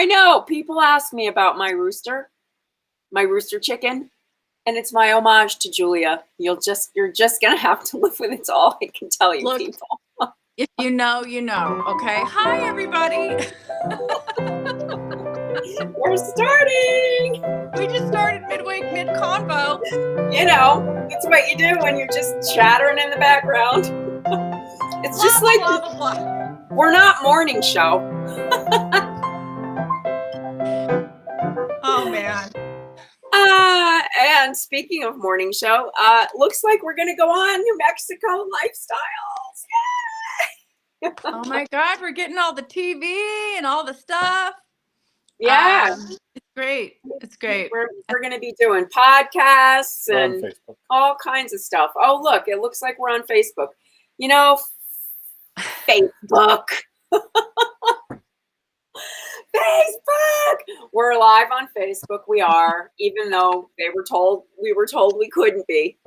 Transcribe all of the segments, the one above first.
I know. People ask me about my rooster chicken, and it's my homage to Julia. You're just gonna have to live with it. It's all I can tell you, Look, people. if you know, you know. Okay. Hi, everybody. We're starting. We just started mid-convo. You know, that's what you do when you're just chattering in the background. It's just like blah, blah, blah. We're not morning show. Oh man. And speaking of morning show, looks like we're gonna go on New Mexico lifestyles. Yay! Oh my God, we're getting all the TV and all the stuff. Yeah, it's great. It's great. We're gonna be doing podcasts and all kinds of stuff. Oh, look, it looks like we're on Facebook. You know, Facebook. Facebook. We're live on Facebook. We are, even though we were told we couldn't be.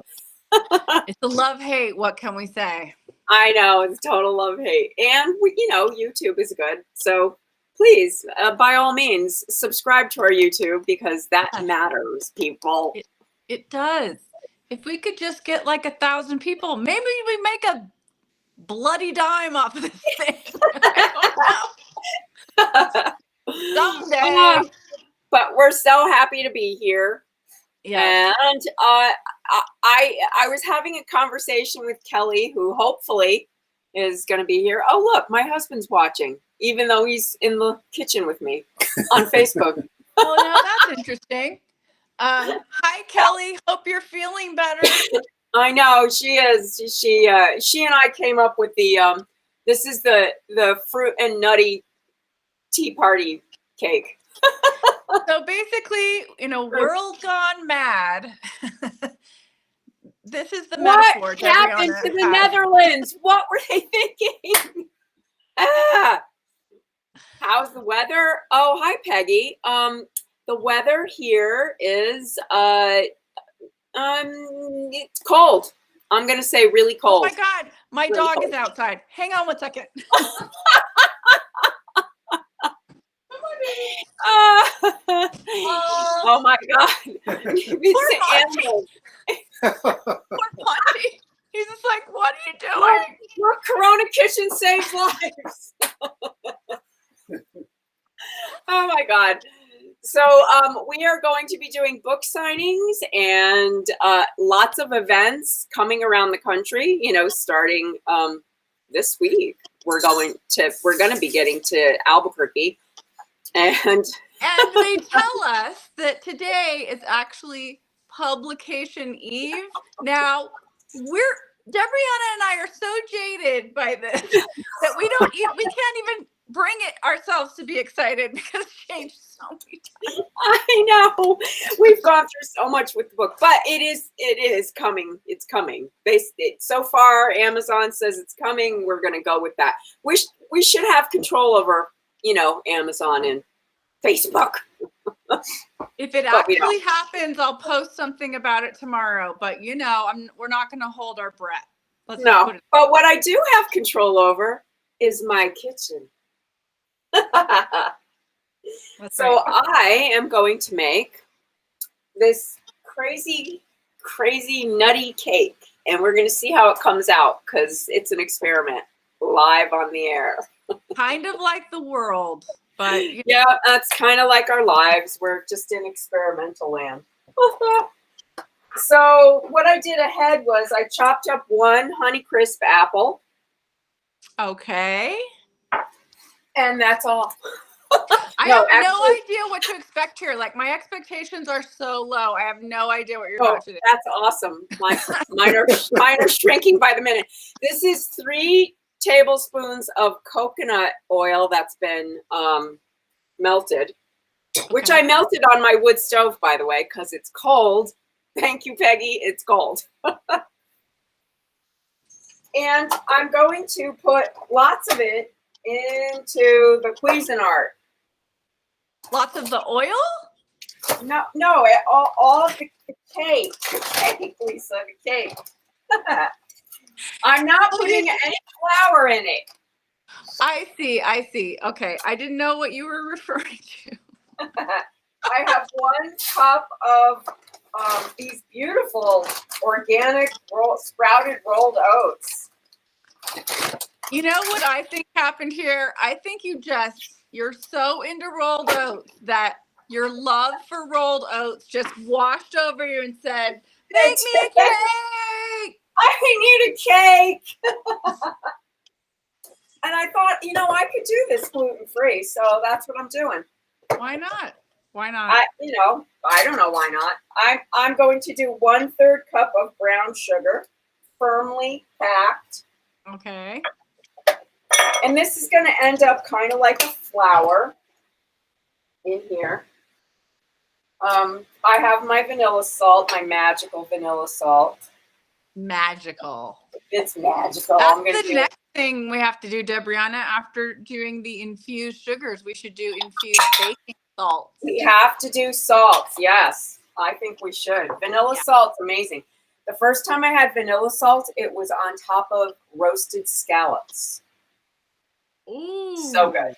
It's a love-hate. What can we say? I know, it's total love-hate, and YouTube is good. So please, by all means, subscribe to our YouTube because that matters, people. It does. If we could just get like 1,000 people, maybe we make a bloody dime off of this thing. I don't know. Someday. But we're so happy to be here. Yeah. And I was having a conversation with Kelly, who hopefully is going to be here. Oh, look, my husband's watching, even though he's in the kitchen with me on Facebook. Oh, now that's interesting. Hi, Kelly. Hope you're feeling better. I know she is. She and I came up with the this is the fruit and nutty tea party cake. So basically, in a world gone mad, this is the metaphor. What happened to the Netherlands? What were they thinking? How's the weather? Oh, hi, Peggy. The weather here is it's cold. I'm gonna say really cold. Oh my God, my really dog cold. Is outside. Hang on 1 second. Oh my God. Poor Monty. He's just like, what are you doing? Your Corona kitchen saves lives. Oh my God. So we are going to be doing book signings and lots of events coming around the country, starting this week. We're going to be getting to Albuquerque. And they tell us that today is actually publication eve. Now, Debrianna and I are so jaded by this that we can't even bring it ourselves to be excited because it's changed so many times. I know. We've gone through so much with the book, but it is coming. It's coming. So far, Amazon says it's coming. We're going to go with that. We should have control over, Amazon and Facebook. If it actually happens, I'll post something about it tomorrow. But we're not going to hold our breath. But what I do have control over is my kitchen. So I am going to make this crazy nutty cake, and we're going to see how it comes out because it's an experiment live on the air. Kind of like the world. But yeah, that's kind of like our lives. We're just in experimental land. So what I did ahead was I chopped up 1 Honeycrisp apple. Okay. And that's all. I have no idea what to expect here. Like, my expectations are so low. I have no idea what you're about to do. That's awesome. Mine are shrinking by the minute. This is 3 tablespoons of coconut oil that's been melted, which I melted on my wood stove, by the way, because it's cold. Thank you, Peggy. It's cold. And I'm going to put lots of it into the Cuisinart. Lots of the oil? No, all of the cake. The cake, Lisa, the cake. I'm not putting any flour in it. I see. I see. Okay. I didn't know what you were referring to. I have 1 cup of these beautiful organic sprouted rolled oats. You know what I think happened here? I think you're so into rolled oats that your love for rolled oats just washed over you and said, make me a cake. I need a cake. And I thought, I could do this gluten-free, so that's what I'm doing. Why not? Why not? I don't know why not. I'm going to do 1/3 cup of brown sugar, firmly packed. Okay. And this is going to end up kind of like a flour in here. I have my vanilla salt, my magical vanilla salt. Magical. It's magical. That's the next thing we have to do, Debriana. After doing the infused sugars, we should do infused baking salts. We have to do salts. Yes, I think we should. Vanilla salt's amazing. The first time I had vanilla salt, it was on top of roasted scallops. Ooh. So good.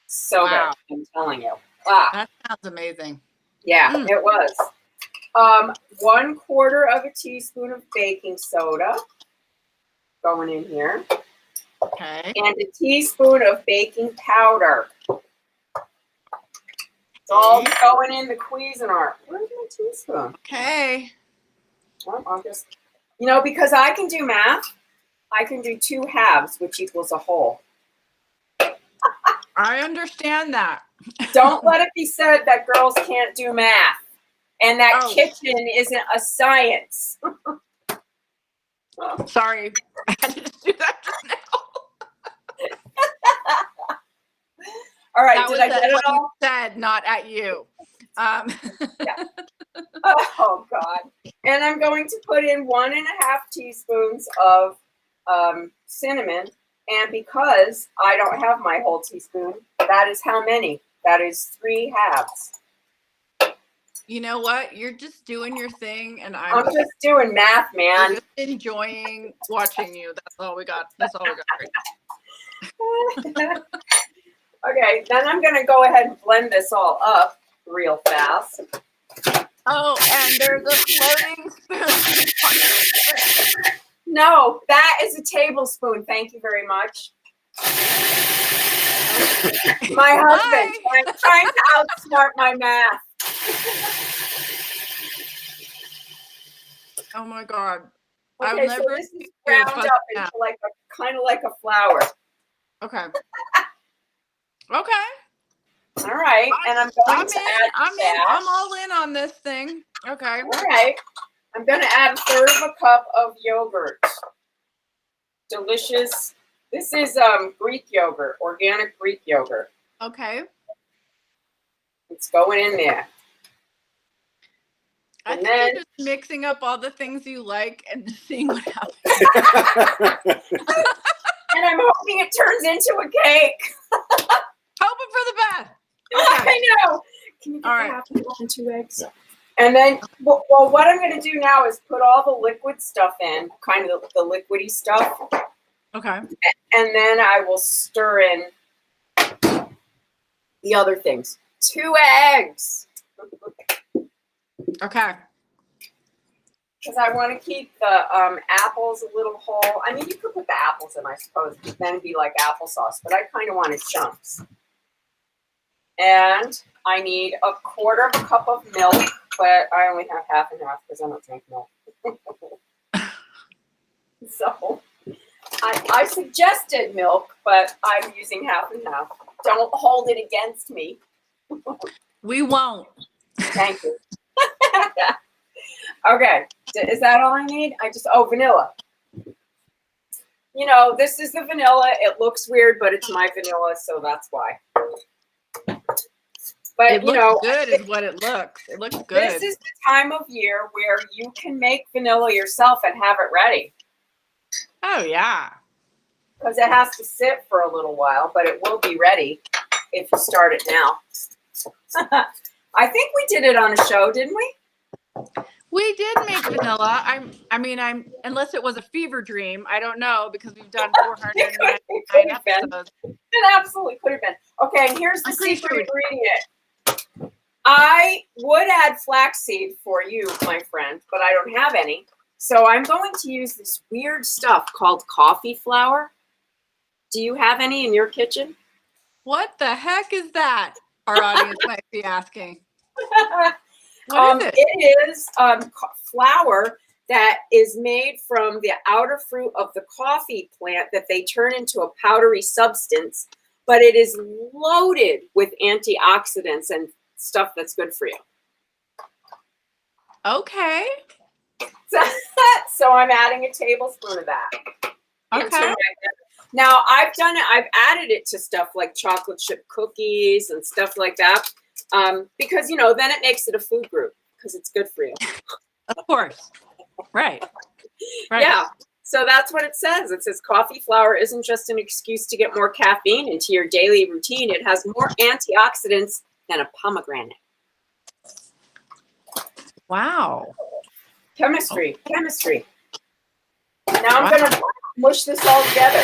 So wow. good. I'm telling you. Wow. That sounds amazing. Yeah, it was. 1/4 teaspoon of baking soda going in here. Okay. And a teaspoon of baking powder. It's all going in the Cuisinart. Where's my teaspoon? Okay. Well, I'll just, because I can do math, I can do 2 halves, which equals a whole. I understand that. Don't let it be said that girls can't do math and that kitchen isn't a science. Sorry, I had to just do that just now. All right, that did I get it all? You said, not at you. Yeah. Oh God! And I'm going to put in 1.5 teaspoons of cinnamon, and because I don't have my whole teaspoon, that is how many? That is 3 halves. You know what? You're just doing your thing, and I'm just doing math, man. I'm just enjoying watching you. That's all we got. That's all we got. Right. Okay, then I'm going to go ahead and blend this all up real fast. Oh, and there's a floating spoon. No, that is a tablespoon. Thank you very much. My husband trying to outsmart my math. Oh my God. Okay, so this is ground up into kind of like a flour. Okay. Okay. All right, and I'm going to add I'm all in on this thing. Okay. All right. I'm going to add 1/3 cup of yogurt. Delicious. This is Greek yogurt, organic Greek yogurt. Okay. It's going in there. I think you're just mixing up all the things you like and seeing what happens. And I'm hoping it turns into a cake. Hoping for the best. Okay. I know. Can you get half and 2 eggs? Yeah. And then, well, what I'm going to do now is put all the liquid stuff in, kind of the liquidy stuff. Okay. And then I will stir in the other things. 2 eggs. Okay. Because I want to keep the apples a little whole. I mean, you could put the apples in, I suppose, then it'd be like applesauce. But I kind of want it chunks. And I need 1/4 cup of milk, but I only have half and half because I don't drink milk. So I suggested milk, but I'm using half and half. Don't hold it against me. We won't. Thank you. Okay, is that all I need? Vanilla. This is the vanilla. It looks weird, but it's my vanilla, so that's why. But it looks good is what it looks. It looks good. This is the time of year where you can make vanilla yourself and have it ready. Oh, yeah. Because it has to sit for a little while, but it will be ready if you start it now. I think we did it on a show, didn't we? We did make vanilla. I'm unless it was a fever dream. I don't know because we've done 499 episodes. It absolutely could have been. Okay, and here's the secret ingredient. I would add flaxseed for you, my friend, but I don't have any. So I'm going to use this weird stuff called coffee flour. Do you have any in your kitchen? What the heck is that? Our audience might be asking. What is it? It is flour that is made from the outer fruit of the coffee plant that they turn into a powdery substance, but it is loaded with antioxidants and stuff that's good for you. Okay. So I'm adding a tablespoon of that. Okay. Now I've done it. I've added it to stuff like chocolate chip cookies and stuff like that, because then it makes it a food group because it's good for you. Of course. Right. Yeah. So that's what it says. It says coffee flour isn't just an excuse to get more caffeine into your daily routine. It has more antioxidants than a pomegranate. Wow. Chemistry. Now I'm going to mush this all together.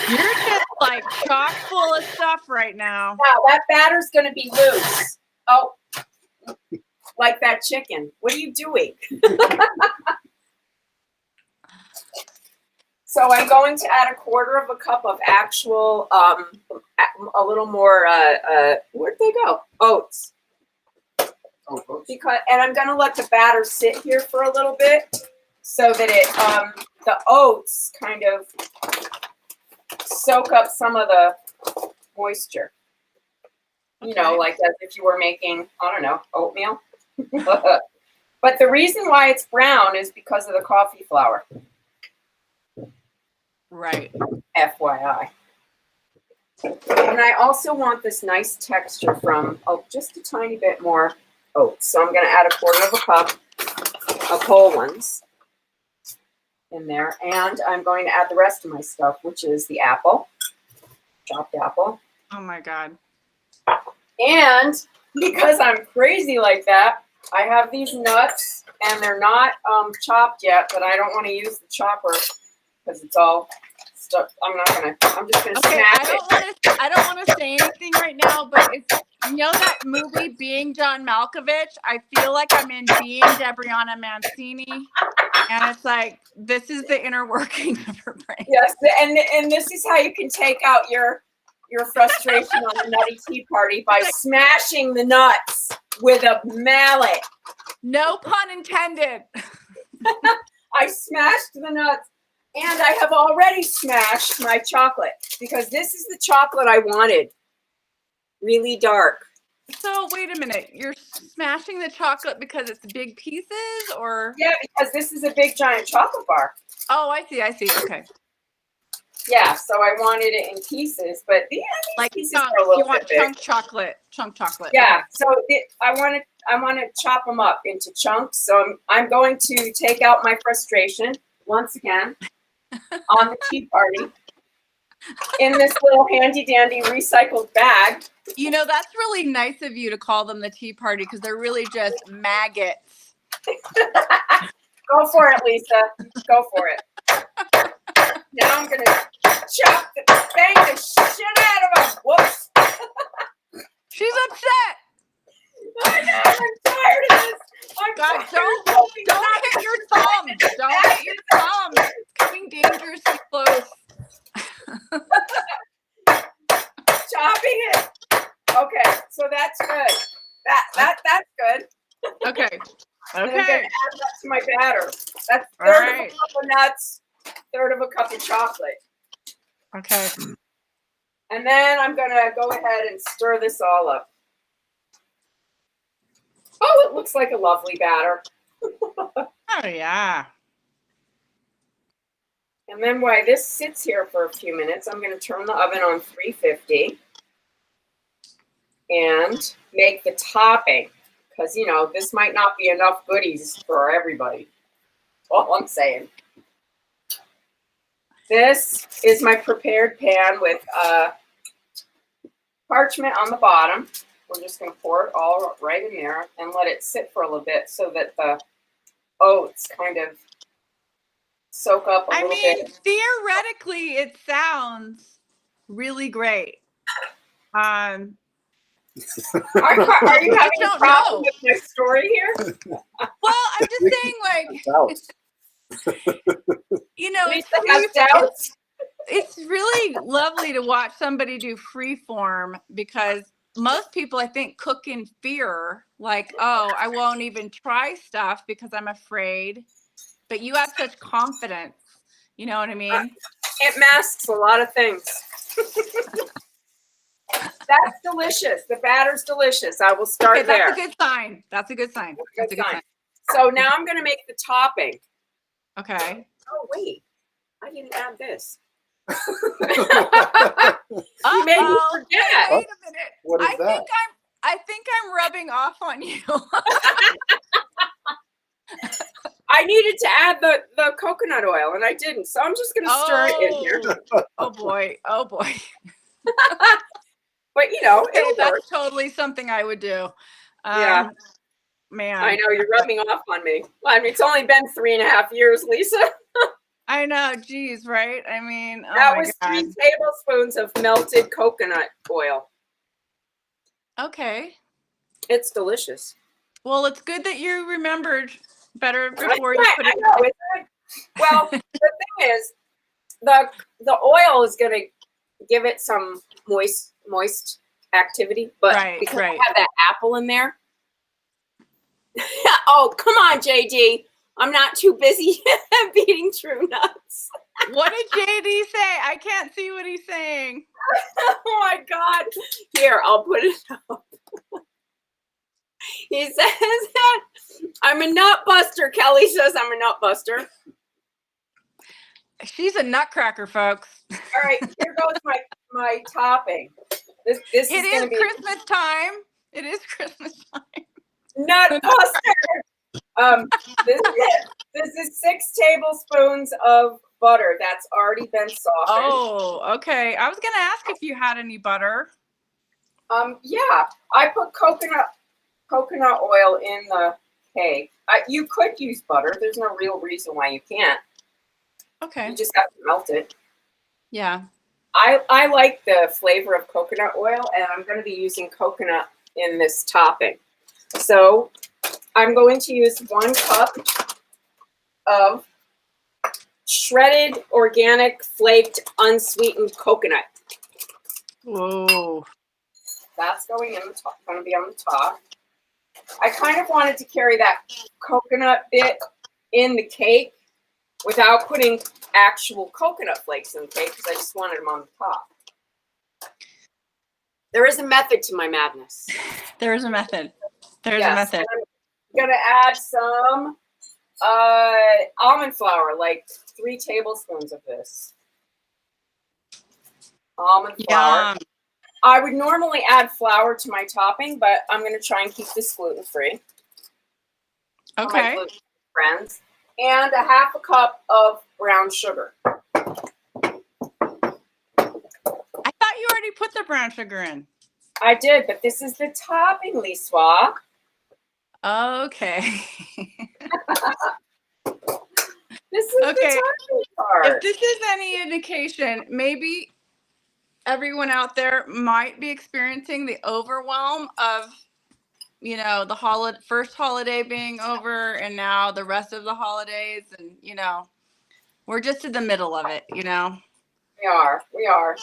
You're just like chock full of stuff right now. Now that batter's going to be loose. Oh, like that chicken. What are you doing? So I'm going to add 1/4 cup of actual, a little more, where'd they go? Oats. And I'm going to let the batter sit here for a little bit so that the oats kind of soak up some of the moisture. Okay. Like as if you were making, I don't know, oatmeal. But the reason why it's brown is because of the coffee flour. Right. FYI. And I also want this nice texture from just a tiny bit more oats. So I'm going to add 1/4 cup of whole ones in there. And I'm going to add the rest of my stuff, which is the apple, chopped apple. Oh my God. And because I'm crazy like that, I have these nuts and they're not chopped yet, but I don't want to use the chopper because it's all stuff. I'm just gonna smash it. I don't want to say anything right now, but it's that movie Being John Malkovich. I feel like I'm in Being Debrianna Mancini, and it's like this is the inner working of her brain. Yes, and this is how you can take out your frustration on a nutty tea party by smashing the nuts with a mallet. No pun intended. I smashed the nuts. And I have already smashed my chocolate because this is the chocolate I wanted. Really dark. So wait a minute. You're smashing the chocolate because it's big pieces or? Yeah, because this is a big giant chocolate bar. Oh, I see. Okay. Yeah, so I wanted it in pieces, but these like pieces chunks. are a little You want bit chunk chocolate. Yeah, so I want to chop them up into chunks. So I'm going to take out my frustration once again on the tea party in this little handy dandy recycled bag. That's really nice of you to call them the tea party because they're really just maggots. Go for it, Lisa. Go for it. Now I'm going to bang the shit out of her. Whoops. She's upset. I know. I'm tired of this. God, don't hit your thumb. Don't hit your thumb. It's coming dangerously close. Chopping it. Okay, so that's good. That's good. Okay. And I'm going to add that to my batter. That's 1/3 of a cup of nuts, 1/3 of a cup of chocolate. Okay. And then I'm going to go ahead and stir this all up. Oh, it looks like a lovely batter. Oh, yeah. And then while this sits here for a few minutes, I'm going to turn the oven on 350 and make the topping. Because, this might not be enough goodies for everybody. That's all I'm saying. This is my prepared pan with parchment on the bottom. we're just going to pour it all right in there and let it sit for a little bit so that the oats kind of soak up a little bit. Theoretically, it sounds really great. Are you having a problem with my story here? Well, I'm just saying, like, you know, it's really lovely to watch somebody do freeform, because most people, I think, cook in fear, like, oh, I won't even try stuff because I'm afraid. But you have such confidence. You know what I mean? It masks a lot of things. That's delicious. The batter's delicious. I will start there. That's a good sign. That's a good sign. That's a good sign. So now I'm going to make the topping. Okay. Oh, wait. I didn't add this. You made me forget. Wait a minute. What is that? I think I'm rubbing off on you. I needed to add the coconut oil, and I didn't. So I'm just going to stir it in here. Oh, boy. Oh, boy. But, you know, that's totally something I would do. Yeah. Man. I know, you're rubbing off on me. Well, I mean, it's only been 3.5 years, Lisa. I know. Geez, right? I mean, that was 3 tablespoons of melted coconut oil. Okay. It's delicious. Well, it's good that you remembered better before you put it. I know, isn't it? Well, the thing is, the oil is going to give it some moist activity, but because I have that apple in there. Oh, come on, JD. I'm not too busy beating true nuts. What did JD say? I can't see what he's saying. Oh my God. Here, I'll put it up. He says that I'm a nut buster. Kelly says I'm a nut buster. She's a nutcracker, folks. All right, here goes my topping. This is going to be Christmas time. It is Christmas time. Nut buster. This is 6 tablespoons of butter that's already been softened. Oh, okay. I was going to ask if you had any butter. Yeah, I put coconut oil in the cake. You could use butter. There's no real reason why you can't. Okay. You just have to melt it. Yeah. I like the flavor of coconut oil, and I'm going to be using coconut in this topping. So I'm going to use 1 cup of shredded, organic, flaked, unsweetened coconut. Whoa. That's going in the top, going to be on the top. I kind of wanted to carry that coconut bit in the cake without putting actual coconut flakes in the cake, because I just wanted them on the top. There is a method to my madness. There is a method. There's a method. I'm going to add some almond flour, like 3 tablespoons of this. Almond flour. Yum. I would normally add flour to my topping, but I'm going to try and keep this gluten-free. Okay. My gluten friends. And a 1/2 cup of brown sugar. I thought you already put the brown sugar in. I did, but this is the topping, Lisa. Okay. This is the topping part. If this is any indication, maybe everyone out there might be experiencing the overwhelm of, you know, the first holiday being over, and now the rest of the holidays, and, you know, we're just in the middle of it, you know. We are.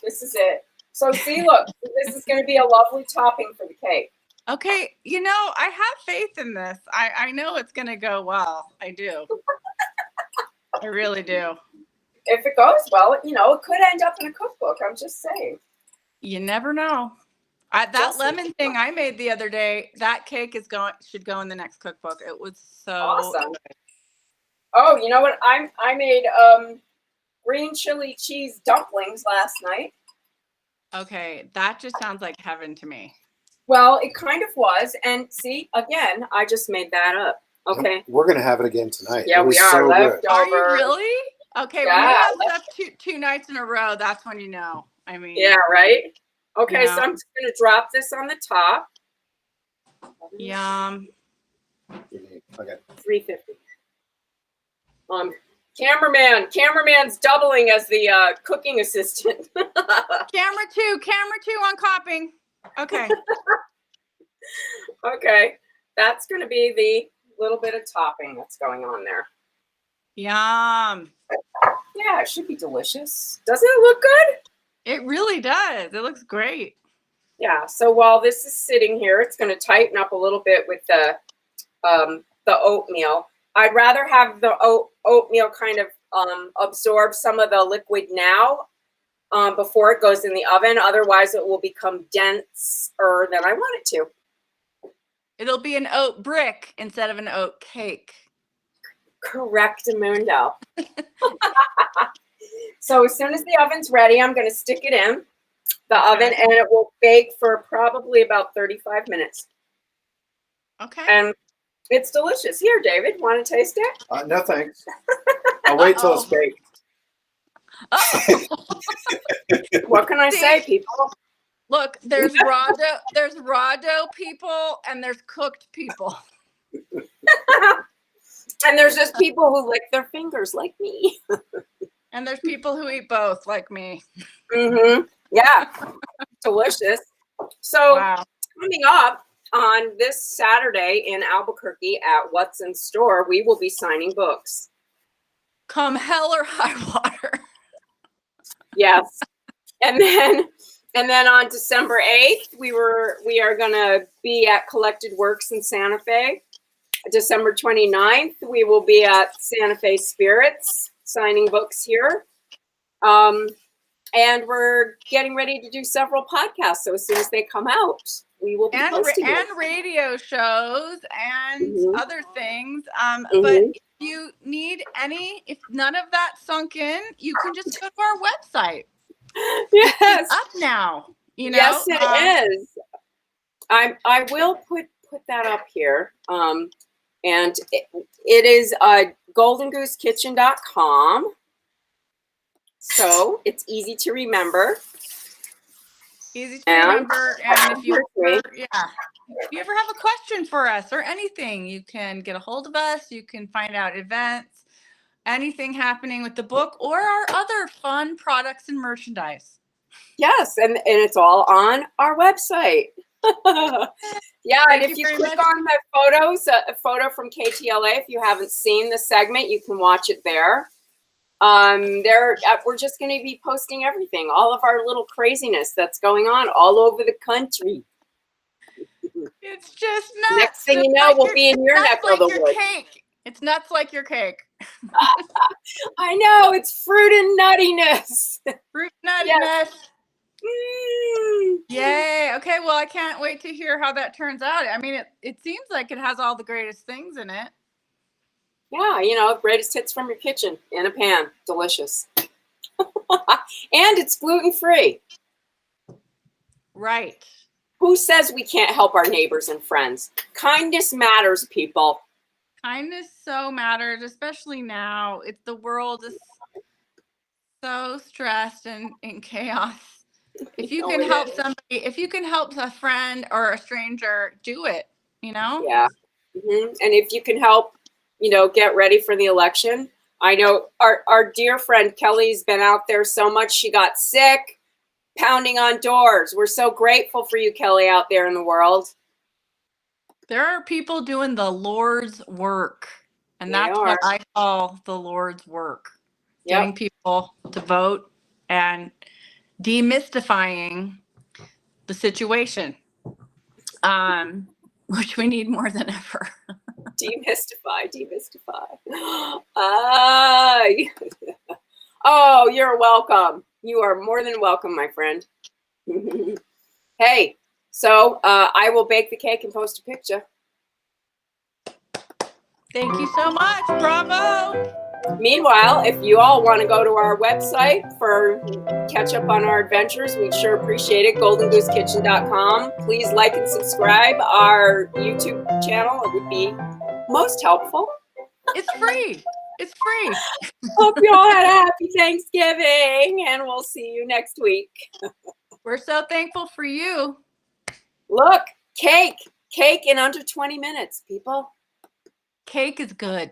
This is it. So see, look, this is going to be a lovely topping for the cake. Okay, you know, I have faith in this. I know it's going to go well. I do. I really do. If it goes well, you know, it could end up in a cookbook. I'm just saying. You never know. That lemon thing I made the other day, that cake should go in the next cookbook. It was so awesome. Oh, you know what? I made green chili cheese dumplings last night. Okay, that just sounds like heaven to me. Well, it kind of was, and see, again, I just made that up. Okay, we're gonna have it again tonight. Yeah, we are. So leftover. Are you really? Okay, when you have stuff two nights in a row, that's when you know. I mean, yeah, right. Okay, so I'm just gonna drop this on the top. Yum. Okay. 350. Cameraman's doubling as the cooking assistant. Camera two on copying. Okay. Okay, that's going to be the little bit of topping that's going on there. Yum. Yeah, it should be delicious. Doesn't it look good? It really does. It looks great. Yeah, so while this is sitting here, it's going to tighten up a little bit with the oatmeal. I'd rather have the oatmeal kind of absorb some of the liquid now before it goes in the oven. Otherwise, it will become denser than I want it to. It'll be an oat brick instead of an oat cake. Correctamundo. So as soon as the oven's ready, I'm going to stick it in the oven, and it will bake for probably about 35 minutes. Okay. And it's delicious. Here, David, want to taste it? No, thanks. I'll wait till it's baked. What can I say, people? Look, there's raw dough people, and there's cooked people. And there's just people who lick their fingers like me. And there's people who eat both like me. Mm-hmm. Yeah. Delicious. So coming up on this Saturday in Albuquerque at What's in Store, we will be signing books. Come hell or high water. Yes. And then on December 8th, we are going to be at Collected Works in Santa Fe. December 29th, we will be at Santa Fe Spirits signing books here. And we're getting ready to do several podcasts. So as soon as they come out, we will be posting and radio shows and other things. Mm-hmm. But if you need if none of that sunk in, you can just go to our website. Yes. It's up now. You know? Yes, it is. I will put that up here. And it is goldengoose.kitchen.com. So it's easy to remember. Easy to remember. And if you ever have a question for us or anything, you can get a hold of us. You can find out events, anything happening with the book, or our other fun products and merchandise. Yes, and it's all on our website. Yeah, and if you click on the photos, a photo from KTLA, if you haven't seen the segment, you can watch it there. We're just going to be posting everything, all of our little craziness that's going on all over the country. It's just nuts. Next thing you know, we'll be in your neck of the woods. It's nuts like your cake. I know, it's fruit and nuttiness. Fruit nuttiness. Yes. Yay. Okay, well, I can't wait to hear how that turns out. I mean, it seems like it has all the greatest things in it. Yeah, greatest hits from your kitchen in a pan. Delicious. And it's gluten-free. Right. Who says we can't help our neighbors and friends? Kindness matters, people. Kindness so matters, especially now. The world is so stressed and in chaos. If you can help somebody, if you can help a friend or a stranger, do it, Yeah. Mm-hmm. And if you can help, get ready for the election. I know our dear friend Kelly's been out there so much. She got sick, pounding on doors. We're so grateful for you, Kelly, out there in the world. There are people doing the Lord's work. And that's what I call the Lord's work. Yep. Getting people to vote and demystifying the situation, which we need more than ever. Demystify. Oh, you're welcome. You are more than welcome, my friend. Hey, so I will bake the cake and post a picture. Thank you so much. Bravo. Meanwhile, if you all want to go to our website for catch up on our adventures, we'd sure appreciate it. goldengoose.kitchen.com. Please like and subscribe our YouTube channel. It would be most helpful. It's free. It's free. Hope you all had a happy Thanksgiving, and we'll see you next week. We're so thankful for you. Look, cake. Cake in under 20 minutes, people. Cake is good.